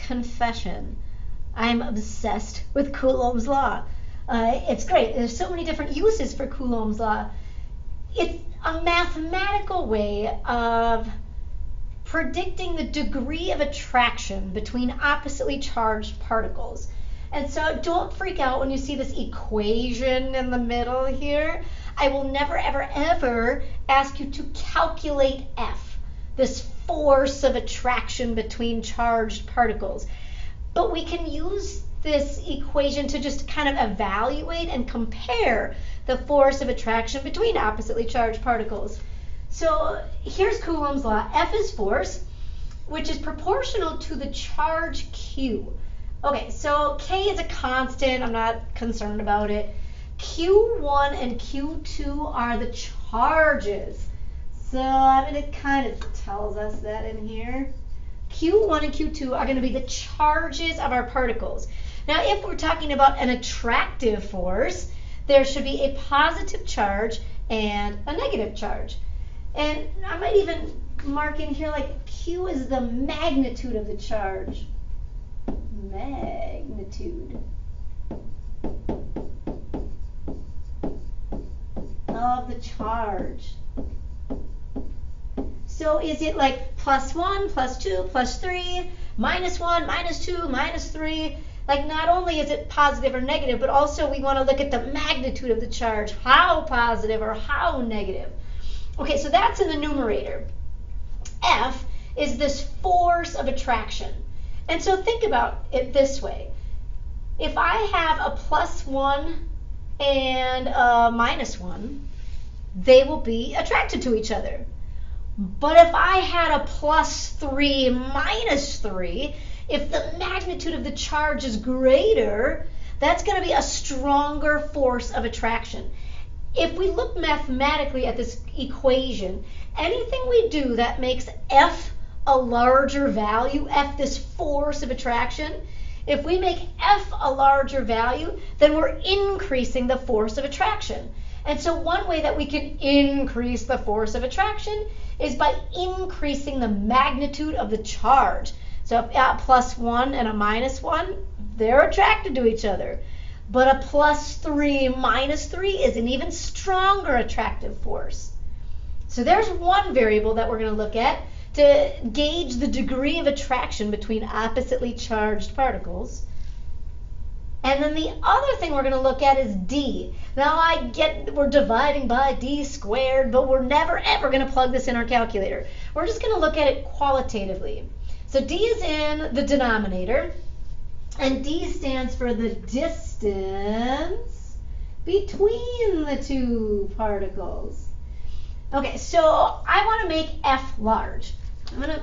confession. I'm obsessed with Coulombs Law. It's great. There's so many different uses for Coulombs Law. It's a mathematical way of predicting the degree of attraction between oppositely charged particles. And so don't freak out when you see this equation in the middle here. I will never, ever, ever ask you to calculate F, this force of attraction between charged particles. But we can use this equation to just kind of evaluate and compare the force of attraction between oppositely charged particles. So here's Coulomb's law. F is force, which is proportional to the charge Q. Okay, so K is a constant. I'm not concerned about it. Q1 and Q2 are the charges. So I mean, it kind of tells us that in here. Q1 and Q2 are going to be the charges of our particles. Now, if we're talking about an attractive force, there should be a positive charge and a negative charge. And I might even mark in here like Q is the magnitude of the charge. Magnitude of the charge. So is it like +1, +2, +3, -1, -2, -3? Like not only is it positive or negative, but also we want to look at the magnitude of the charge, how positive or how negative. Okay, so that's in the numerator. F is this force of attraction. And so think about it this way. If I have a +1 and a -1, they will be attracted to each other. But if I had a +3 -3, if the magnitude of the charge is greater, that's going to be a stronger force of attraction. If we look mathematically at this equation, anything we do that makes F a larger value, F this force of attraction, if we make F a larger value, then we're increasing the force of attraction. And so one way that we can increase the force of attraction is by increasing the magnitude of the charge. So if a +1 and a -1, they're attracted to each other. But a +3 -3 is an even stronger attractive force. So there's one variable that we're going to look at to gauge the degree of attraction between oppositely charged particles. And then the other thing we're going to look at is D. Now I get we're dividing by D squared, but we're never ever going to plug this in our calculator. We're just going to look at it qualitatively. So D is in the denominator, and D stands for the distance between the two particles. Okay, so I want to make F large. I'm going to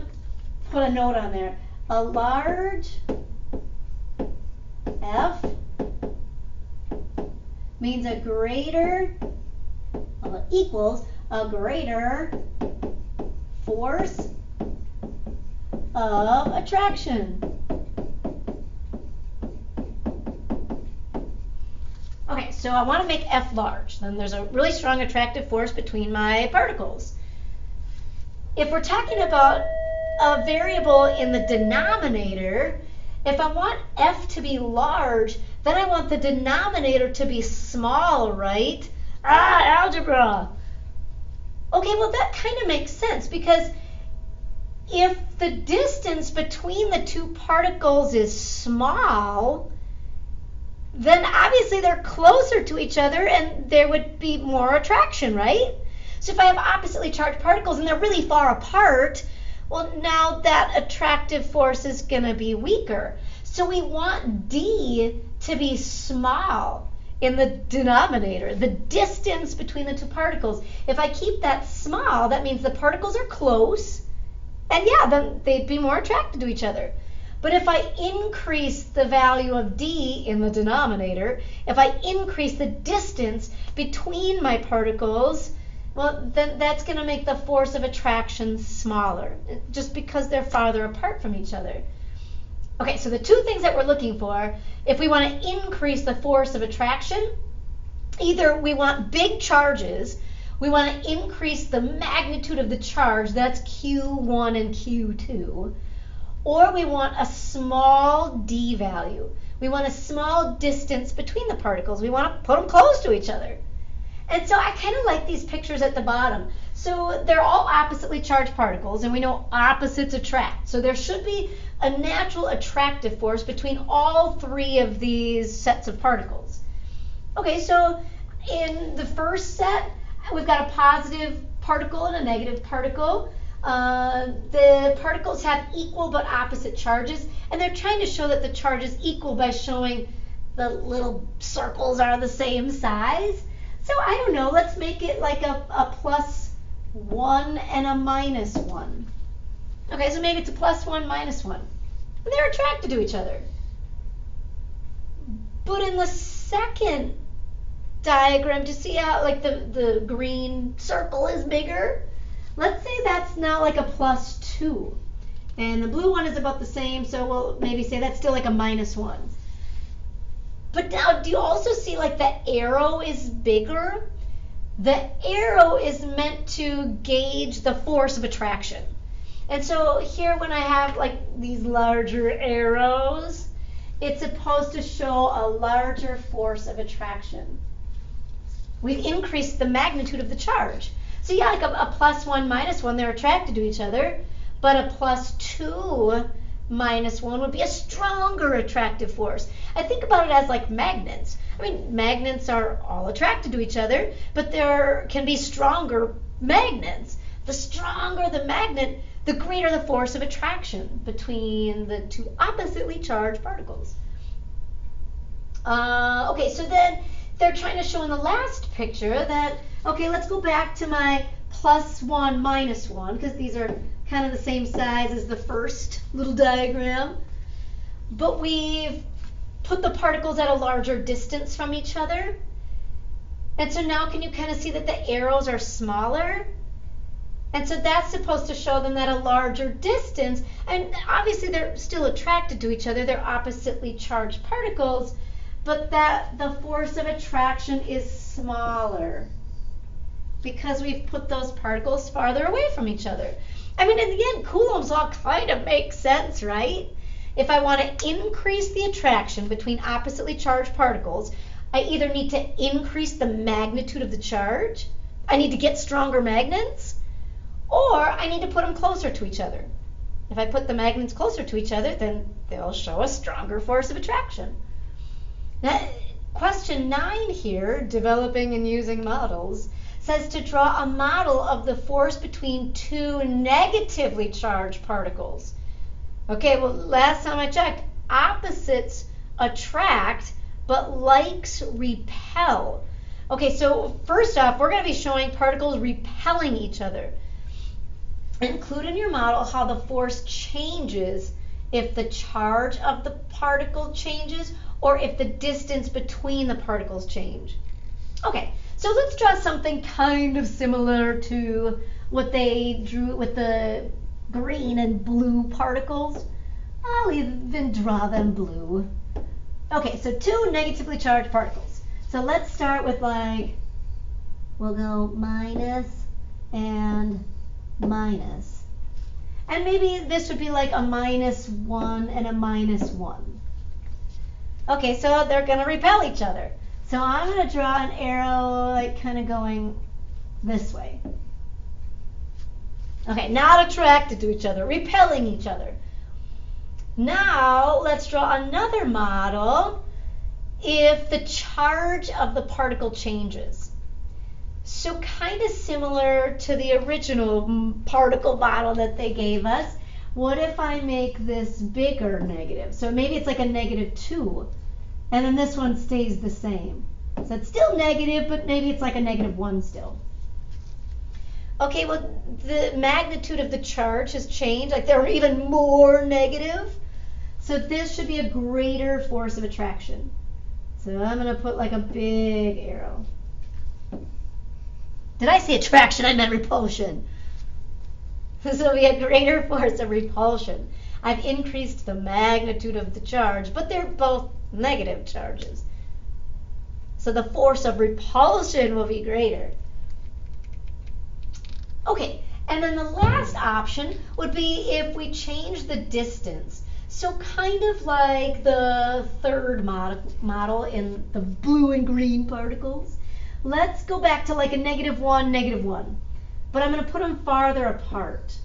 put a note on there. A large F means a greater, well, it equals a greater force of attraction. Okay, so I want to make F large. Then there's a really strong attractive force between my particles. If we're talking about a variable in the denominator, if I want F to be large, then I want the denominator to be small, right? Algebra. Okay, well that kind of makes sense, because if the distance between the two particles is small, then obviously they're closer to each other and there would be more attraction, right? So if I have oppositely charged particles and they're really far apart, well, now that attractive force is going to be weaker. So we want D to be small in the denominator, the distance between the two particles. If I keep that small, that means the particles are close, and yeah, then they'd be more attracted to each other. But if I increase the value of D in the denominator, if I increase the distance between my particles, well, then that's going to make the force of attraction smaller, just because they're farther apart from each other. Okay, so the two things that we're looking for, if we want to increase the force of attraction, either we want big charges, we want to increase the magnitude of the charge, that's Q1 and Q2, or we want a small d value. We want a small distance between the particles. We want to put them close to each other. And so I kind of like these pictures at the bottom. So they're all oppositely charged particles, and we know opposites attract. So there should be a natural attractive force between all three of these sets of particles. Okay, so in the first set, we've got a positive particle and a negative particle. The particles have equal but opposite charges, and they're trying to show that the charge is equal by showing the little circles are the same size. So I don't know, let's make it like a +1 and a -1. Okay, so maybe it's a +1, -1. And they're attracted to each other. But in the second diagram, to see how like the green circle is bigger, let's say that's now like a +2. And the blue one is about the same, so we'll maybe say that's still like a -1. But now, do you also see like the arrow is bigger? The arrow is meant to gauge the force of attraction. And so here when I have like these larger arrows, it's supposed to show a larger force of attraction. We've increased the magnitude of the charge. So yeah, like a +1, -1, they're attracted to each other, but a +2, -1 would be a stronger attractive force. I think about it as like magnets. I mean, magnets are all attracted to each other, but there can be stronger magnets. The stronger the magnet, the greater the force of attraction between the two oppositely charged particles. Okay, so then they're trying to show in the last picture that, okay, let's go back to my +1, -1, because these are kind of the same size as the first little diagram. But we've put the particles at a larger distance from each other. And so now can you kind of see that the arrows are smaller? And so that's supposed to show them that a larger distance, and obviously they're still attracted to each other, they're oppositely charged particles, but that the force of attraction is smaller because we've put those particles farther away from each other. I mean, in the end, Coulomb's law kind of makes sense, right? If I want to increase the attraction between oppositely charged particles, I either need to increase the magnitude of the charge, I need to get stronger magnets, or I need to put them closer to each other. If I put the magnets closer to each other, then they'll show a stronger force of attraction. Now, question 9 here, developing and using models, says to draw a model of the force between two negatively charged particles. Okay, well, last time I checked, opposites attract, but likes repel. Okay, so first off, we're going to be showing particles repelling each other. Include in your model how the force changes if the charge of the particle changes or if the distance between the particles change. Okay, so let's draw something kind of similar to what they drew with the green and blue particles. I'll even draw them blue. Okay, so two negatively charged particles. So let's start with like, we'll go minus and minus. And maybe this would be like a -1 and a -1. Okay, so they're going to repel each other. So I'm going to draw an arrow like kind of going this way. Okay, not attracted to each other, repelling each other. Now let's draw another model if the charge of the particle changes. So kind of similar to the original particle model that they gave us. What if I make this bigger negative? So maybe it's like a -2, and then this one stays the same. So it's still negative, but maybe it's like a -1 still. Okay, well, the magnitude of the charge has changed, like they're even more negative. So this should be a greater force of attraction. So I'm going to put like a big arrow. Did I say attraction? I meant repulsion. This will be a greater force of repulsion. I've increased the magnitude of the charge, but they're both negative charges. So the force of repulsion will be greater. Okay, And then the last option would be if we change the distance. So kind of like the third model in the blue and green particles. Let's go back to like a -1, -1. But I'm going to put them farther apart.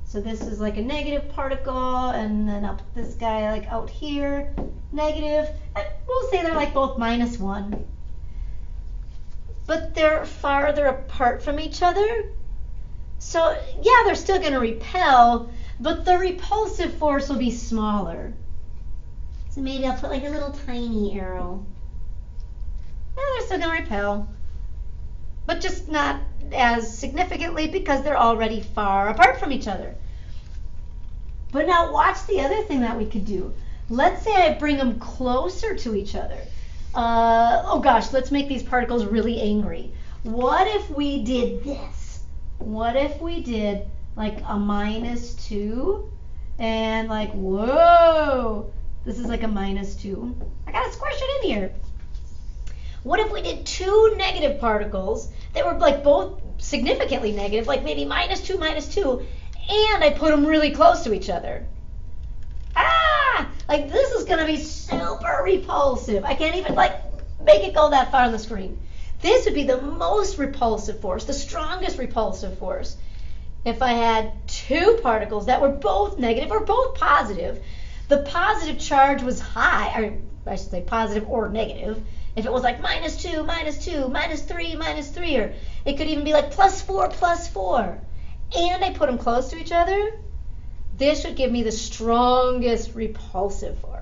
So this is like a negative particle, and then I'll put this guy like out here, negative, and we'll say they're like both -1. But they're farther apart from each other. So yeah, they're still going to repel, but the repulsive force will be smaller. So maybe I'll put like a little tiny arrow. Yeah, they're still going to repel, but just not as significantly because they're already far apart from each other. But now watch the other thing that we could do. Let's say I bring them closer to each other. Oh gosh, let's make these particles really angry. What if we did this? What if we did like a -2 and like, whoa, this is like a -2. I gotta squish it in here. What if we did 2 negative particles that were like both significantly negative, like maybe -2, -2, and I put them really close to each other? Like this is gonna be super repulsive. I can't even like make it go that far on the screen. This would be the most repulsive force, the strongest repulsive force. If I had 2 particles that were both negative or both positive, the positive charge was high, or I should say positive or negative. If it was like -2, -2, -3, -3, or it could even be like +4, +4, and I put them close to each other, this would give me the strongest repulsive force.